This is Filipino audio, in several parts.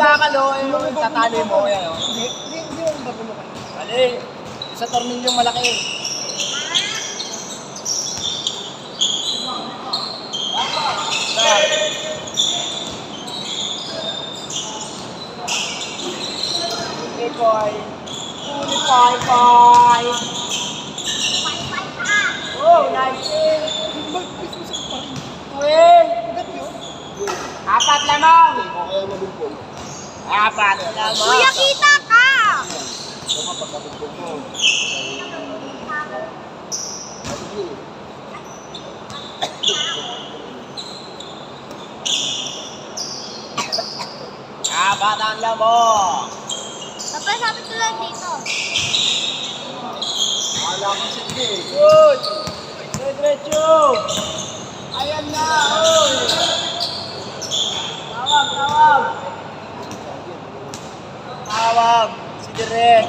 magkakalo, tatalo mo. Yan, o. Hindi yung babulukan. Mali. Sa tornilyong malaki. Okay, boy. Bye. Oh, nice. Win. Apat lamang. Kaya mabugbog. Apat lamang. Kuya, kita ka! Ito nga pag mabugbog mo. Apat ang lamang. Papa, sabi ko lang dito. Akala ko sige. Good. Diretso. Ayan na. Oy. Tawag. Si Direk.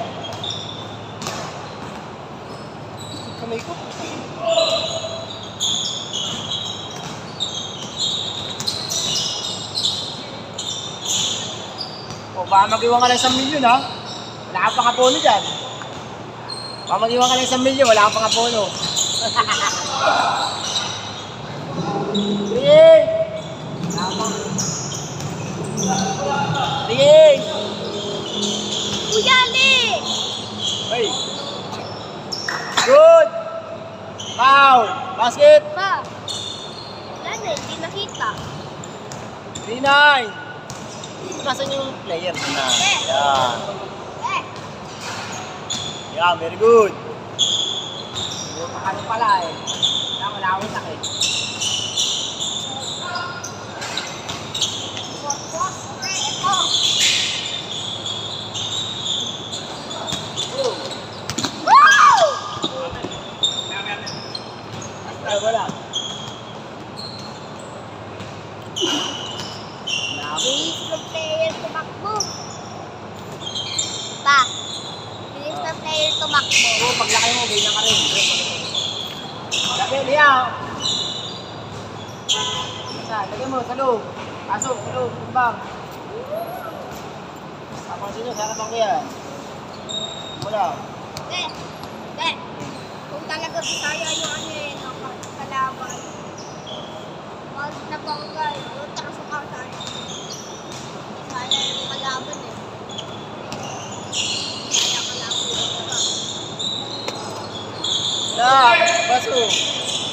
Kamay ko. O, baka mag-iwan ka lang 1 milyon, ha? Wala ka pang apono dyan. Baka mag-iwan ka lang 1 milyon, wala ka pang apono. Sige! Tama. Sige! Kuya, Ali! Hey! Good! Foul! Basket! Pa, wala na, hindi nakita. 3-9! Nasaan yung player na? Yan. Eh, Yeah, very good. Ano pala eh. Wala akong sakit. ito. Woo! Wala. Bilis ng player tumakbo. Pa, bilis ng player tumakbo. Oo, paglaki mo, ganyan ka rin. Lagi, Lia. Lagay mo, sa loob. Pasok, sa loob, kumbang. Papansin nyo, sana bang yan? Wala. Eh, eh, kung talaga Bisaya yung ano eh, kalaban. Mas na bangkay, doon taka sa kasay. Bisaya yung kalaban eh. Bisaya kalaban yung Wala, baso.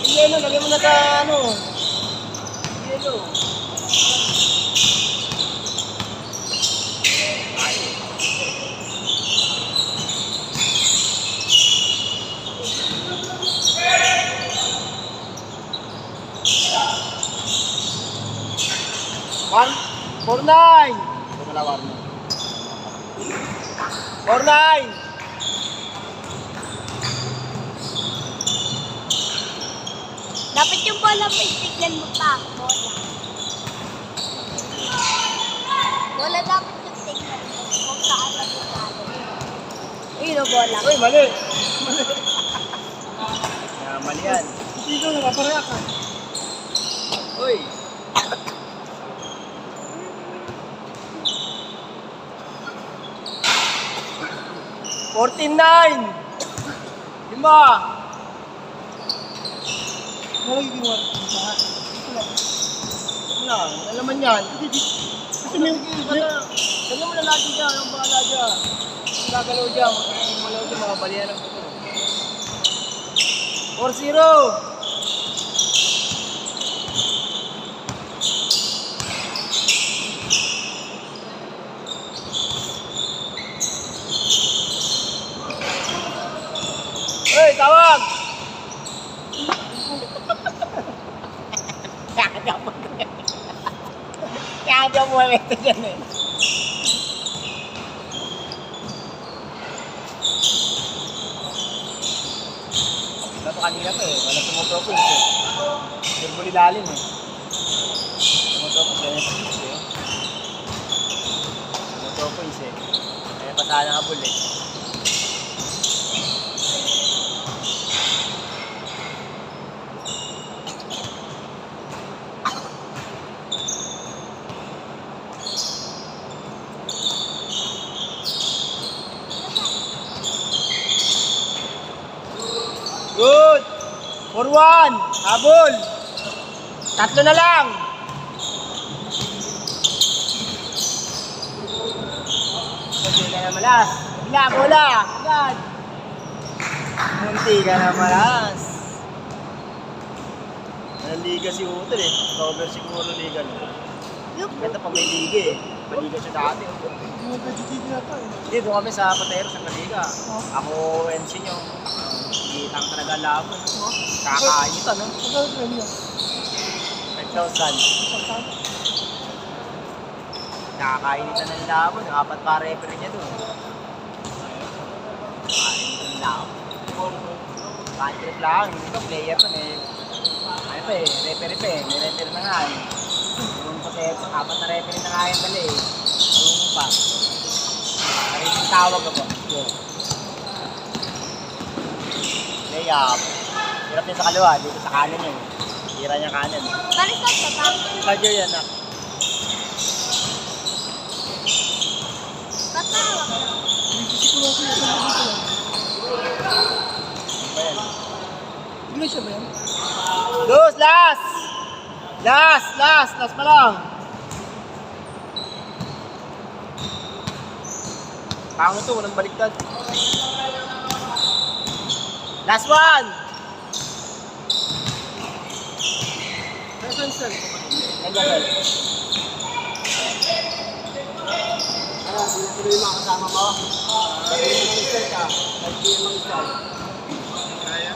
Yung yelo, lagay mo na sa ano. Yelo. One, 4-9. Malawar mo. 4-9. Dapat yung bola mo, tignan mo pa. Bola. Bola dapat yung tignan mo. Kung saan na yung lalo. Ayun o, bola. Uy, mali. Mali yan. Dito nakapareha ka. Uy. $14-9. Lima. Magiging war. Ano? Ano naman yan? Kasi may... Kanya mo na natin dyan. Ang bahala dyan. Ang gagalaw dyan. Ang malaw dyan. Mga balihan ng buto. 4-0. Hey, tawag! Kaya mo ito dyan eh. Ito kanina pa eh. Wala tumutropos eh. Dirbuli lalim eh. Tumutropos eh. Tumutropos eh. Kaya pasahan ang abul eh. 4-1. Habol. 3 na lang. Munti ka na malas. Bila, bola. Agad. Munti ka na malas. Naliga si Utol eh. Cover siguro liga no. Ganda pa may liga eh. Maliga siya dati. Hindi mo nagdididi na to eh. Hindi, doon kami sa Patero, sa Maliga. Oh. Ako, NC nyo. Kitang talaga laban. Kakainitan, no? Magkano premyo? 5,000. Pagkano? Nakakainitan ng laban. Yung 4 pa referee niya doon. Nakakainitan ng laban. Country lang. Hindi ko player nun eh. Ano pa eh, referee pa eh. May referee na nga eh. Doon pa sa 4 na referee na nga yung dali eh. Doon pa. Narinig tawag ako. Layup. Hirap niya sa kaliwa, dito sa kanan yun. Tira niya kanan. Baliktad ka ba? Kadyo yan ah. Tatawag ka. Siguro siya sa dito lang. Ano ba yan? Iglesia ba yan? Dos, last! Last pa lang. Pango to, walang baliktad. Last one! Nasaan sir? Nagdasal. Ano, sino yung mga kasama mo? Sabi mo ng start ka. Sabi mo ng start. Kaya?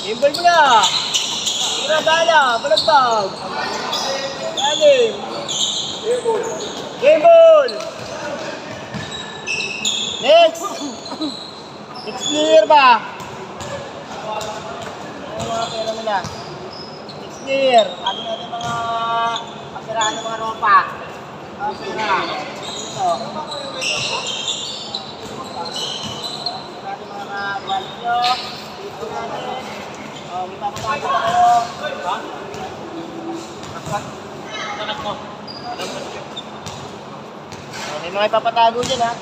Gimbal mo na! Tira, gala! Balagbag! Galing! Game ball! Next! Next player ba? Ano mga pera nila? Next player! Ano natin mga pagkiraan ng mga ropa? Okay na. Ito. Natin mga balik nyo. Dito natin. May papapagod ako. Ha? May mga ipapatago dyan ha.